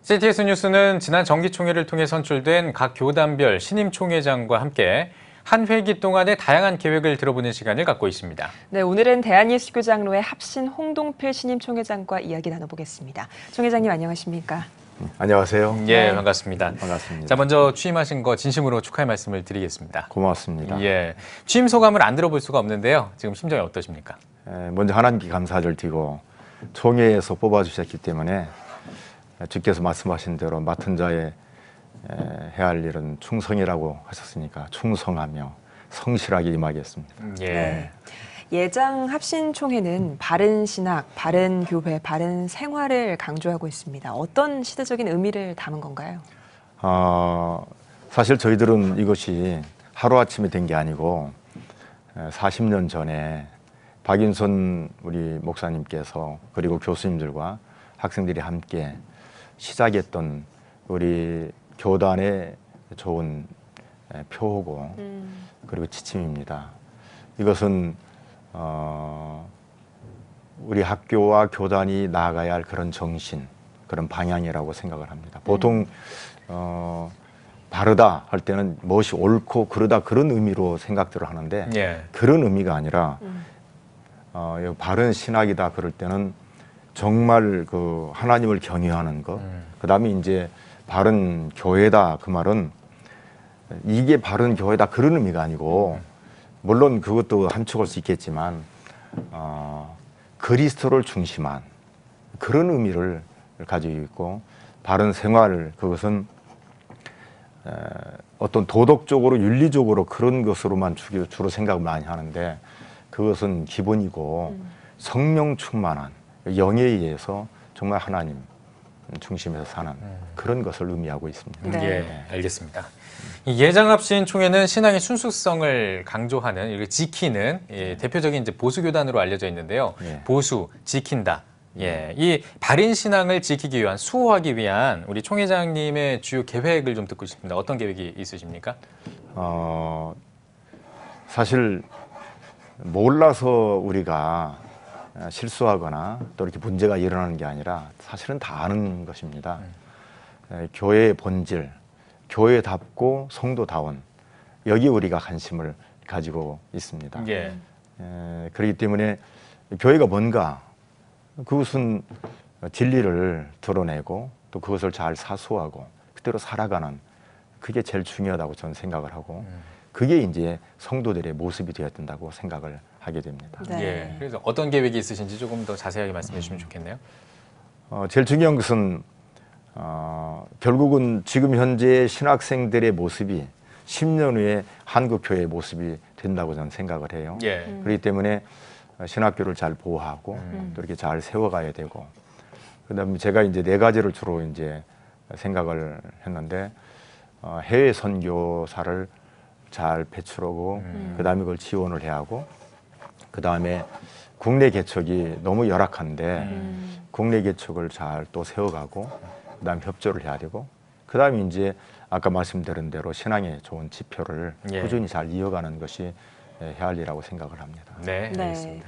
CTS 뉴스는 지난 정기총회를 통해 선출된 각 교단별 신임 총회장과 함께 한 회기 동안의 다양한 계획을 들어보는 시간을 갖고 있습니다. 네, 오늘은 대한예수교장로회 합신 홍동필 신임 총회장과 이야기 나눠보겠습니다. 총회장님 안녕하십니까? 안녕하세요. 예, 반갑습니다. 반갑습니다. 자, 먼저 취임하신 거 진심으로 축하의 말씀을 드리겠습니다. 고맙습니다. 예, 취임 소감을 안 들어볼 수가 없는데요. 지금 심정이 어떠십니까? 먼저 하나님께 감사를 드리고 총회에서 뽑아주셨기 때문에 주께서 말씀하신 대로 맡은 자의 해야 할 일은 충성이라고 하셨으니까 충성하며 성실하게 임하겠습니다. 예. 네. 예장 합신총회는 바른 신학, 바른 교회, 바른 생활을 강조하고 있습니다. 어떤 시대적인 의미를 담은 건가요? 사실 저희들은 이것이 하루아침에 된 게 아니고 40년 전에 박인선 우리 목사님께서 그리고 교수님들과 학생들이 함께 시작했던 우리 교단의 좋은 표어고 그리고 지침입니다. 이것은 우리 학교와 교단이 나아가야 할 그런 정신, 그런 방향이라고 생각을 합니다. 보통 바르다 할 때는 무엇이 옳고 그르다 그런 의미로 생각들을 하는데 예. 그런 의미가 아니라 바른 신학이다 그럴 때는 정말 그 하나님을 경외하는 것, 그다음에 이제 바른 교회다 그 말은 이게 바른 교회다 그런 의미가 아니고 물론 그것도 함축할 수 있겠지만 그리스도를 중심한 그런 의미를 가지고 있고 바른 생활 그것은 어떤 도덕적으로 윤리적으로 그런 것으로만 주로 생각을 많이 하는데 그것은 기본이고 성령 충만한 영에 의해서 정말 하나님 중심에서 사는 그런 것을 의미하고 있습니다. 네. 예, 알겠습니다. 이 예장합신 총회는 신앙의 순수성을 강조하는, 이렇게 지키는 대표적인 이제 보수교단으로 알려져 있는데요. 예. 보수, 지킨다. 예, 이 바른 신앙을 지키기 위한, 수호하기 위한 우리 총회장님의 주요 계획을 좀 듣고 싶습니다. 어떤 계획이 있으십니까? 사실 몰라서 우리가 실수하거나 또 이렇게 문제가 일어나는 게 아니라 사실은 다 아는 것입니다. 교회의 본질, 교회답고 성도다운 여기 우리가 관심을 가지고 있습니다. 예. 그렇기 때문에 교회가 뭔가 그것은 진리를 드러내고 또 그것을 잘 사수하고 그대로 살아가는 그게 제일 중요하다고 저는 생각을 하고 그게 이제 성도들의 모습이 되어야 된다고 생각을 하게 됩니다. 네. 예. 그래서 어떤 계획이 있으신지 조금 더 자세하게 말씀해 주시면 좋겠네요. 제일 중요한 것은 결국은 지금 현재 신학생들의 모습이 10년 후에 한국교회의 모습이 된다고 저는 생각을 해요. 예. 그렇기 때문에 신학교를 잘 보호하고 또 이렇게 잘 세워가야 되고 그다음에 제가 이제 4가지를 주로 이제 생각을 했는데 해외 선교사를 잘 배출하고 그다음에 그걸 지원을 해야 하고 그다음에 국내 개척이 너무 열악한데 국내 개척을 잘 또 세워가고 그다음에 협조를 해야 되고 그다음에 이제 아까 말씀드린 대로 신앙의 좋은 지표를 예. 꾸준히 잘 이어가는 것이 해야 할 일이라고 생각을 합니다. 네, 네. 알겠습니다.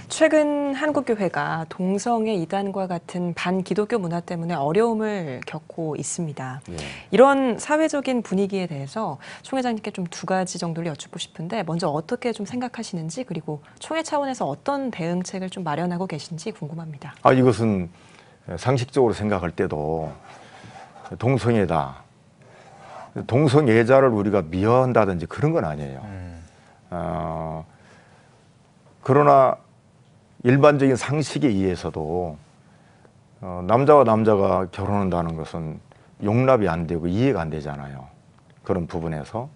최근 한국교회가 동성애 이단과 같은 반기독교 문화 때문에 어려움을 겪고 있습니다. 예. 이런 사회적인 분위기에 대해서 총회장님께 좀 2가지 정도를 여쭙고 싶은데 먼저 어떻게 좀 생각하시는지 그리고 총회 차원에서 어떤 대응책을 좀 마련하고 계신지 궁금합니다. 이것은 상식적으로 생각할 때도 동성애다. 동성애자를 우리가 미워한다든지 그런 건 아니에요. 그러나 일반적인 상식에 의해서도 남자와 남자가 결혼한다는 것은 용납이 안 되고 이해가 안 되잖아요. 그런 부분에서.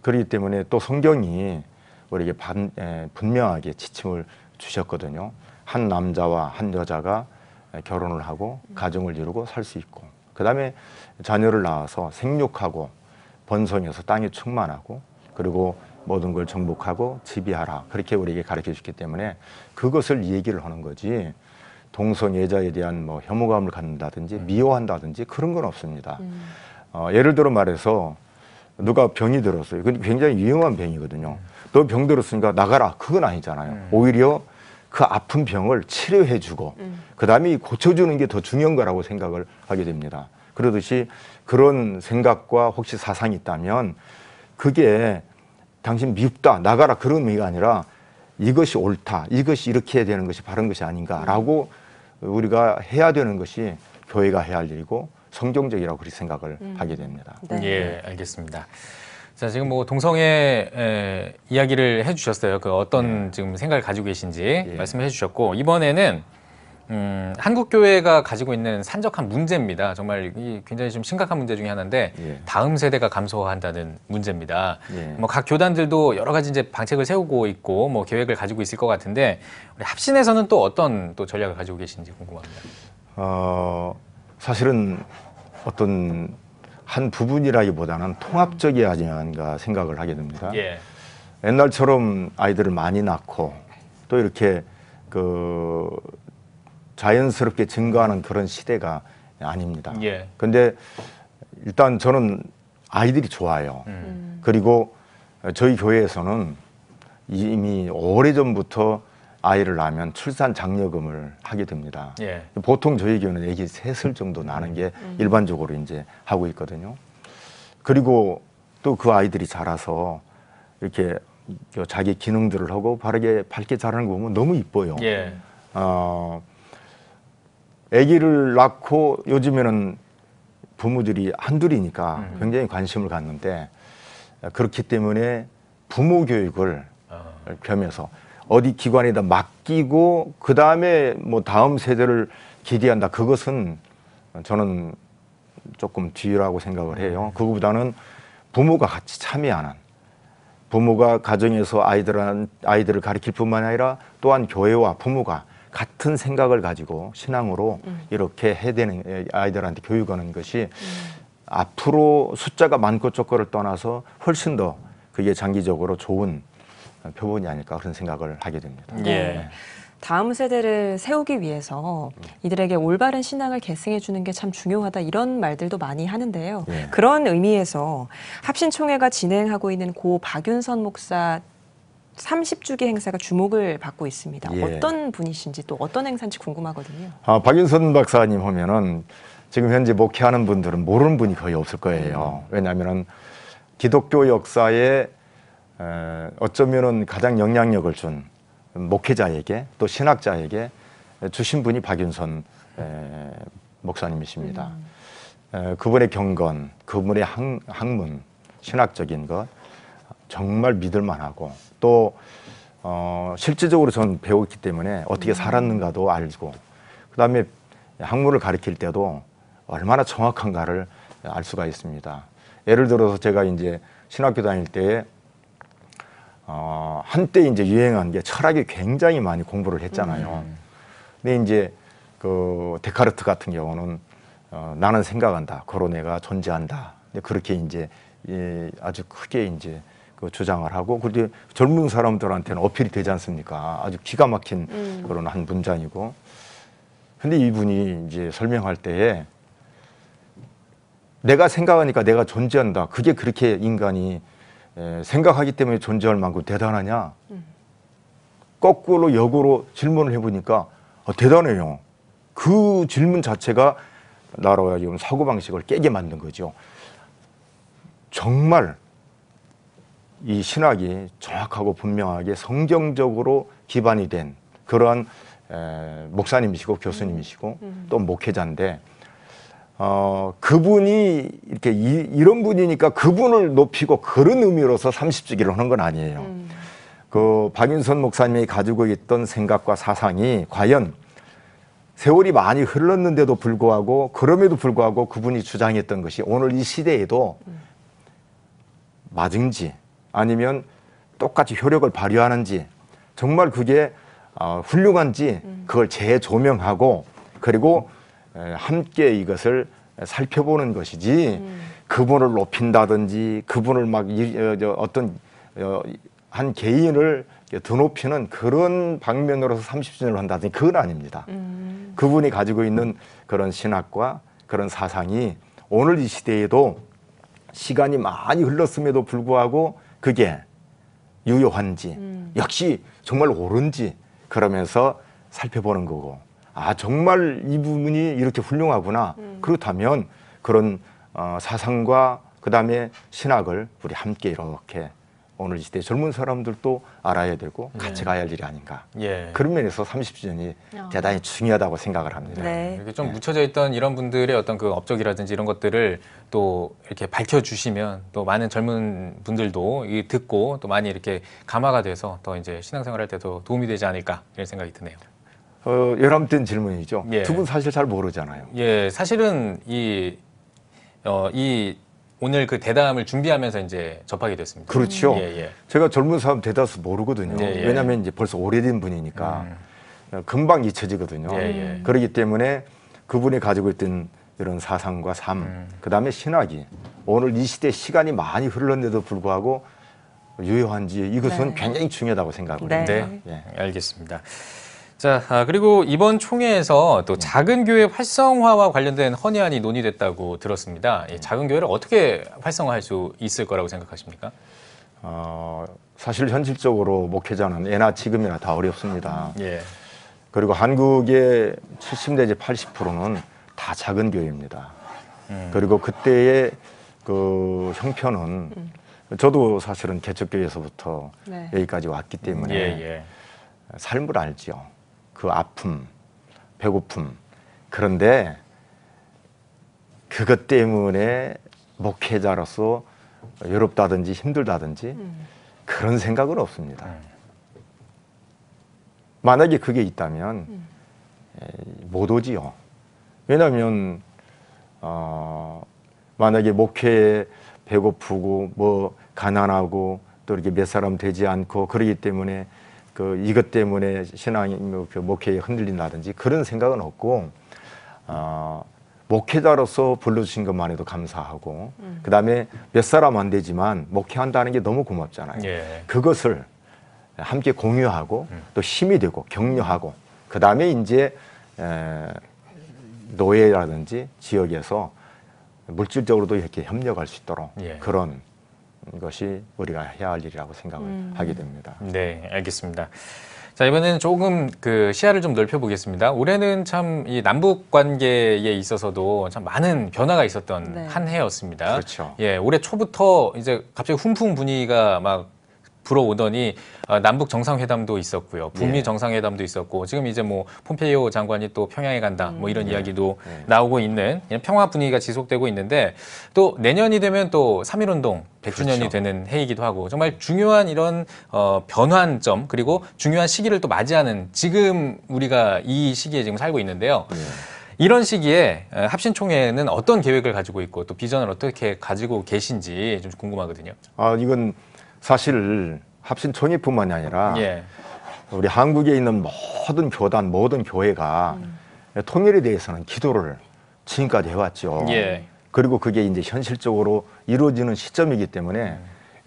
그렇기 때문에 또 성경이 우리에게 분명하게 지침을 주셨거든요. 한 남자와 한 여자가 결혼을 하고 가정을 이루고 살 수 있고 그 다음에 자녀를 낳아서 생육하고 번성해서 땅에 충만하고 그리고 모든 걸 정복하고 지배하라 그렇게 우리에게 가르쳐 주기 때문에 그것을 얘기를 하는 거지 동성애자에 대한 뭐 혐오감을 갖는다든지 미워한다든지 그런 건 없습니다. 예를 들어 말해서 누가 병이 들었어요. 근데 굉장히 위험한 병이거든요. 너 병 들었으니까 나가라 그건 아니잖아요. 오히려 그 아픈 병을 치료해주고 그 다음에 고쳐주는 게 더 중요한 거라고 생각을 하게 됩니다. 그러듯이 그런 생각과 혹시 사상이 있다면 그게 당신 미흡다, 나가라 그런 의미가 아니라 이것이 옳다, 이것이 이렇게 해야 되는 것이 바른 것이 아닌가라고 우리가 해야 되는 것이 교회가 해야 할 일이고 성경적이라고 그렇게 생각을 하게 됩니다. 네. 예, 알겠습니다. 자, 지금 뭐 동성애 이야기를 해주셨어요. 그 어떤 지금 생각을 가지고 계신지 말씀해 주셨고, 이번에는 한국 교회가 가지고 있는 산적한 문제입니다. 정말 이 굉장히 좀 심각한 문제 중에 하나인데 다음 세대가 감소한다는 문제입니다. 뭐 각 교단들도 여러 가지 이제 방책을 세우고 있고 뭐 계획을 가지고 있을 것 같은데 우리 합신에서는 또 어떤 또 전략을 가지고 계신지 궁금합니다. 사실은 어떤 한 부분이라기보다는 통합적이어야 하는가 생각을 하게 됩니다. 예. 옛날처럼 아이들을 많이 낳고 또 이렇게 그 자연스럽게 증가하는 그런 시대가 아닙니다. 예. 근데 일단 저는 아이들이 좋아요. 그리고 저희 교회에서는 이미 오래전부터 아이를 낳으면 출산 장려금을 하게 됩니다. 예. 보통 저희 교회는 애기 셋을 정도 낳는 게 일반적으로 이제 하고 있거든요. 그리고 또 그 아이들이 자라서 이렇게 자기 기능들을 하고 바르게 밝게 자라는 거 보면 너무 이뻐요. 예. 아기를 낳고 요즘에는 부모들이 한둘이니까 굉장히 관심을 갖는데 그렇기 때문에 부모 교육을 겸해서 어디 기관에다 맡기고 그 다음에 뭐 다음 세대를 기대한다. 그것은 저는 조금 뒤라고 생각을 해요. 그거보다는 부모가 같이 참여하는, 부모가 가정에서 아이들을 가르칠 뿐만 아니라 또한 교회와 부모가 같은 생각을 가지고 신앙으로 이렇게 해야 되는 아이들한테 교육하는 것이 앞으로 숫자가 많고 적고를 떠나서 훨씬 더 그게 장기적으로 좋은 표본이 아닐까 그런 생각을 하게 됩니다. 예. 다음 세대를 세우기 위해서 이들에게 올바른 신앙을 계승해 주는 게 참 중요하다 이런 말들도 많이 하는데요. 예. 그런 의미에서 합신총회가 진행하고 있는 고 박윤선 목사 30주기 행사가 주목을 받고 있습니다. 예. 어떤 분이신지 또 어떤 행사인지 궁금하거든요. 박윤선 박사님 하면은 지금 현재 목회하는 분들은 모르는 분이 거의 없을 거예요. 왜냐하면은 기독교 역사에 어쩌면은 가장 영향력을 준 목회자에게 또 신학자에게 주신 분이 박윤선 목사님이십니다. 그분의 경건, 그분의 학문, 신학적인 것 정말 믿을만하고 또 실질적으로 저는 배웠기 때문에 어떻게 살았는가도 알고 그다음에 학문을 가르칠 때도 얼마나 정확한가를 알 수가 있습니다. 예를 들어서 제가 이제 신학교 다닐 때 한때 이제 유행한 게 철학이 굉장히 많이 공부를 했잖아요. 근데 이제 그 데카르트 같은 경우는 나는 생각한다, 고로네가 존재한다. 근데 그렇게 이제 아주 크게 이제 그 주장을 하고 그런데 젊은 사람들한테는 어필이 되지 않습니까? 아주 기가 막힌 그런 한 문장이고. 근데 이분이 이제 설명할 때에 내가 생각하니까 내가 존재한다. 그게 그렇게 인간이 생각하기 때문에 존재할 만큼 대단하냐? 거꾸로 역으로 질문을 해보니까 대단해요. 그 질문 자체가 나라와 지금 사고방식을 깨게 만든 거죠. 정말 이 신학이 정확하고 분명하게 성경적으로 기반이 된 그러한 목사님이시고 교수님이시고 또 목회자인데 그분이 이렇게 이런 분이니까 그분을 높이고 그런 의미로서 30주기를 하는 건 아니에요. 그 박윤선 목사님이 가지고 있던 생각과 사상이 과연 세월이 많이 흘렀는데도 불구하고 그럼에도 불구하고 그분이 주장했던 것이 오늘 이 시대에도 맞은지 아니면 똑같이 효력을 발휘하는지 정말 그게 훌륭한지 그걸 재조명하고 그리고 함께 이것을 살펴보는 것이지 그분을 높인다든지 그분을 막 어떤 한 개인을 드높이는 그런 방면으로서 30주년을 한다든지 그건 아닙니다. 그분이 가지고 있는 그런 신학과 그런 사상이 오늘 이 시대에도 시간이 많이 흘렀음에도 불구하고 그게 유효한지 역시 정말 옳은지 그러면서 살펴보는 거고 정말 이 부분이 이렇게 훌륭하구나. 그렇다면 그런 사상과 그다음에 신학을 우리 함께 이렇게 오늘 이 시대 젊은 사람들도 알아야 되고 같이 가야 할 일이 아닌가. 예. 그런 면에서 30주년이 대단히 중요하다고 생각을 합니다. 네. 이렇게 좀 묻혀져 있던 이런 분들의 어떤 그 업적이라든지 이런 것들을 또 이렇게 밝혀주시면 또 많은 젊은 분들도 이 듣고 또 많이 이렇게 감화가 돼서 더 이제 신앙생활할 때도 도움이 되지 않을까 이런 생각이 드네요. 열람된 질문이죠. 예. 두 분 사실 잘 모르잖아요. 예, 사실은 이 오늘 그 대담을 준비하면서 이제 접하게 됐습니다. 그렇죠. 예, 예. 제가 젊은 사람 대다수 모르거든요. 예, 예. 왜냐하면 이제 벌써 오래된 분이니까 금방 잊혀지거든요. 예, 예. 그렇기 때문에 그분이 가지고 있던 이런 사상과 삶, 그다음에 신학이 오늘 이 시대 시간이 많이 흘렀는데도 불구하고 유효한지 이것은 네. 굉장히 중요하다고 생각을 네. 합니다. 네, 예. 알겠습니다. 자, 그리고 이번 총회에서 또 작은 교회 활성화와 관련된 헌의안이 논의됐다고 들었습니다. 이 작은 교회를 어떻게 활성화할 수 있을 거라고 생각하십니까? 사실 현실적으로 목회자는 예나 지금이나 다 어렵습니다. 예, 그리고 한국의 70 내지 80%는 다 작은 교회입니다. 그리고 그때의 그 형편은 저도 사실은 개척교회에서부터 네. 여기까지 왔기 때문에 예. 삶을 알죠. 그 아픔, 배고픔. 그런데 그것 때문에 목회자로서 외롭다든지 힘들다든지 그런 생각은 없습니다. 만약에 그게 있다면 못 오지요. 왜냐하면 만약에 목회에 배고프고 뭐 가난하고 또 이렇게 몇 사람 되지 않고 그러기 때문에 이것 때문에 신앙이 목회에 흔들린다든지 그런 생각은 없고 목회자로서 불러주신 것만 해도 감사하고 그다음에 몇 사람 안 되지만 목회한다는 게 너무 고맙잖아요. 예. 그것을 함께 공유하고 또 힘이 되고 격려하고 그다음에 이제 노예라든지 지역에서 물질적으로도 이렇게 협력할 수 있도록 예. 그런 것이 우리가 해야 할 일이라고 생각을 하게 됩니다. 네, 알겠습니다. 자, 이번에는 조금 그 시야를 좀 넓혀보겠습니다. 올해는 참 이 남북 관계에 있어서도 참 많은 변화가 있었던 네. 한 해였습니다. 그렇죠. 예, 올해 초부터 이제 갑자기 훈풍 분위기가 막 불어오더니 남북 정상회담도 있었고요. 북미 예. 정상회담도 있었고 지금 이제 뭐 폼페이오 장관이 또 평양에 간다 뭐 이런 이야기도 예. 나오고 있는 평화 분위기가 지속되고 있는데 또 내년이 되면 또 3.1운동 100주년이 그렇죠. 되는 해이기도 하고 정말 중요한 이런 변환점 그리고 중요한 시기를 또 맞이하는 지금 우리가 이 시기에 지금 살고 있는데요. 예. 이런 시기에 합신총회는 어떤 계획을 가지고 있고 또 비전을 어떻게 가지고 계신지 좀 궁금하거든요. 이건 사실 합신총회뿐만이 아니라 예. 우리 한국에 있는 모든 교단, 모든 교회가 통일에 대해서는 기도를 지금까지 해왔죠. 예. 그리고 그게 이제 현실적으로 이루어지는 시점이기 때문에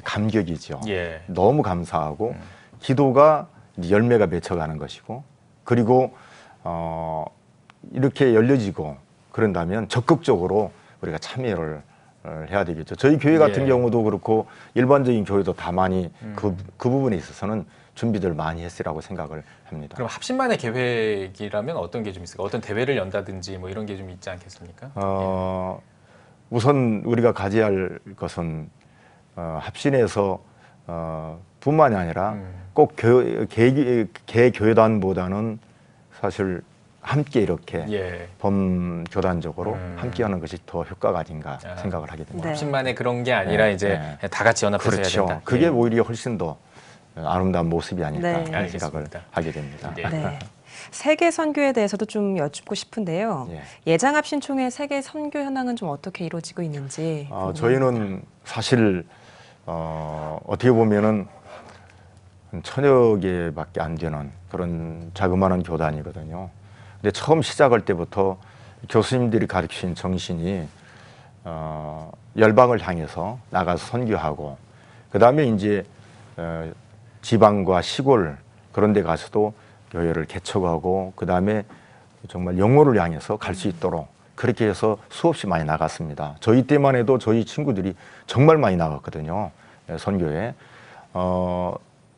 감격이죠. 예. 너무 감사하고 기도가 이제 열매가 맺혀가는 것이고 그리고 이렇게 열려지고 그런다면 적극적으로 우리가 참여를 해야 되겠죠. 저희 교회 같은 예. 경우도 그렇고 일반적인 교회도 다 많이 그 부분에 있어서는 준비들 많이 했으라고 생각을 합니다. 그럼 합신만의 계획이라면 어떤 게 좀 있을까? 어떤 대회를 연다든지 뭐 이런 게 좀 있지 않겠습니까? 우선 우리가 가져야 할 것은 합신에서 뿐만이 아니라 꼭 개교단보다는 사실 함께 이렇게 예. 범교단적으로 함께하는 것이 더 효과가 아닌가 아. 생각을 하게 됩니다. 네. 합신만의 그런 게 아니라 이제 다 같이 연합해서 그렇죠. 해야 된다. 그게 예. 오히려 훨씬 더 아름다운 모습이 아닐까 네. 생각을 알겠습니다. 하게 됩니다. 예. 네. 세계 선교에 대해서도 좀 여쭙고 싶은데요. 예. 예장 합신총회 세계 선교 현황은 좀 어떻게 이루어지고 있는지. 궁금합니다. 저희는 사실 어떻게 보면은 한 1000여 개밖에 안 되는 그런 자그마한 교단이거든요. 근데 처음 시작할 때부터 교수님들이 가르치신 정신이 열방을 향해서 나가서 선교하고 그 다음에 이제 지방과 시골 그런 데 가서도 교회를 개척하고 그 다음에 정말 영혼을 향해서 갈 수 있도록 그렇게 해서 수없이 많이 나갔습니다. 저희 때만 해도 저희 친구들이 정말 많이 나갔거든요. 선교에.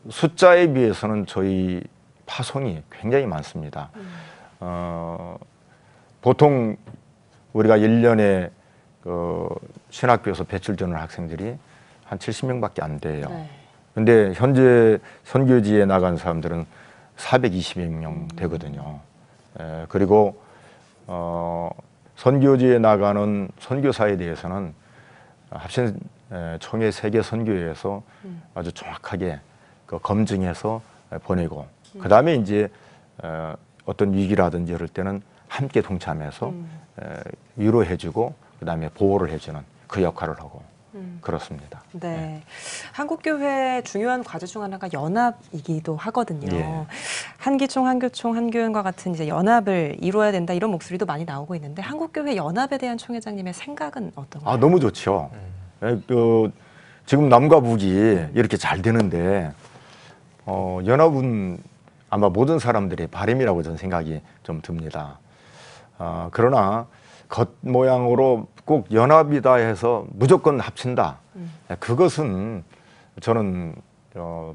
숫자에 비해서는 저희 파송이 굉장히 많습니다. 보통 우리가 1년에 그 신학교에서 배출되는 학생들이 한 70명밖에 안 돼요. 네. 근데 현재 선교지에 나간 사람들은 420명 되거든요. 그리고 선교지에 나가는 선교사에 대해서는 합신 총회 세계 선교회에서 아주 정확하게 그 검증해서 보내고 그 다음에 이제 어떤 위기라든지 이럴 때는 함께 동참해서 위로해주고 그 다음에 보호를 해주는 그 역할을 하고 그렇습니다. 네. 한국교회 중요한 과제 중 하나가 연합이기도 하거든요. 예. 한기총, 한교총, 한교연과 같은 이제 연합을 이루어야 된다 이런 목소리도 많이 나오고 있는데 한국교회 연합에 대한 총회장님의 생각은 어떤가요? 아, 너무 좋죠. 지금 남과 북이 이렇게 잘 되는데 연합은 아마 모든 사람들의 바람이라고 저는 생각이 좀 듭니다. 그러나 겉모양으로 꼭 연합이다 해서 무조건 합친다. 그것은 저는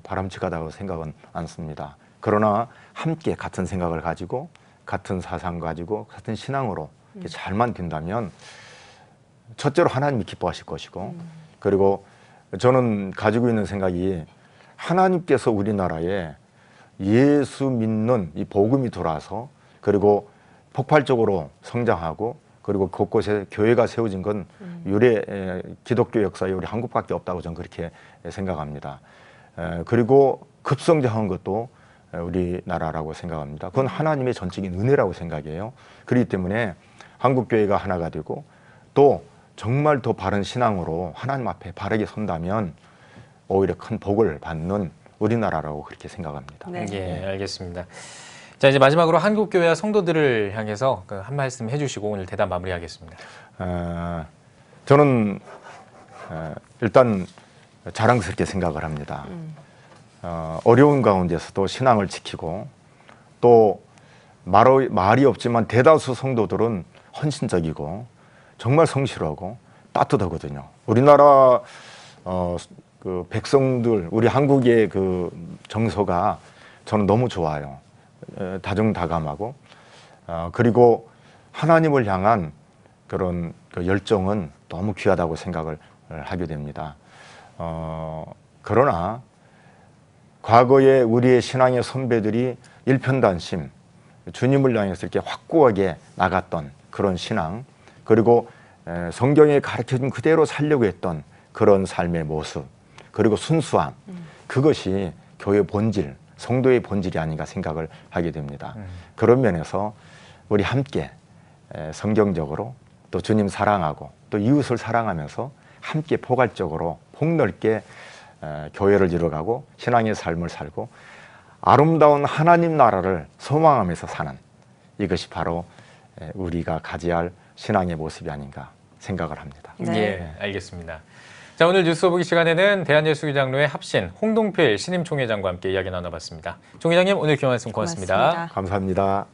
바람직하다고 생각은 않습니다. 그러나 함께 같은 생각을 가지고 같은 사상 가지고 같은 신앙으로 이렇게 잘만 된다면 첫째로 하나님이 기뻐하실 것이고 그리고 저는 가지고 있는 생각이 하나님께서 우리나라에 예수 믿는 이 복음이 돌아서 그리고 폭발적으로 성장하고 그리고 곳곳에 교회가 세워진 건 유래 기독교 역사에 우리 한국밖에 없다고 저는 그렇게 생각합니다. 그리고 급성장한 것도 우리나라라고 생각합니다. 그건 하나님의 전적인 은혜라고 생각해요. 그렇기 때문에 한국교회가 하나가 되고 또 정말 더 바른 신앙으로 하나님 앞에 바르게 선다면 오히려 큰 복을 받는 우리나라라고 그렇게 생각합니다. 네. 예, 알겠습니다. 자, 이제 마지막으로 한국교회와 성도들을 향해서 한 말씀 해주시고 오늘 대담 마무리하겠습니다. 저는 일단 자랑스럽게 생각을 합니다. 어려운 가운데서도 신앙을 지키고 또 말이 없지만 대다수 성도들은 헌신적이고 정말 성실하고 따뜻하거든요. 우리나라 그 백성들, 우리 한국의 그 정서가 저는 너무 좋아요. 다정다감하고 그리고 하나님을 향한 그런 그 열정은 너무 귀하다고 생각을 하게 됩니다. 그러나 과거에 우리의 신앙의 선배들이 일편단심 주님을 향해서 이렇게 확고하게 나갔던 그런 신앙 그리고 성경에 가르쳐준 그대로 살려고 했던 그런 삶의 모습 그리고 순수함 그것이 교회 본질 성도의 본질이 아닌가 생각을 하게 됩니다. 그런 면에서 우리 함께 성경적으로 또 주님 사랑하고 또 이웃을 사랑하면서 함께 포괄적으로 폭넓게 교회를 이뤄가고 신앙의 삶을 살고 아름다운 하나님 나라를 소망하면서 사는 이것이 바로 우리가 가져야 할 신앙의 모습이 아닌가 생각을 합니다. 네. 예, 알겠습니다. 자, 오늘 뉴스 오보기 시간에는 대한예수교장로회 합신 홍동필 신임총회장과 함께 이야기 나눠봤습니다. 총회장님 오늘 귀한 말씀 고맙습니다. 감사합니다.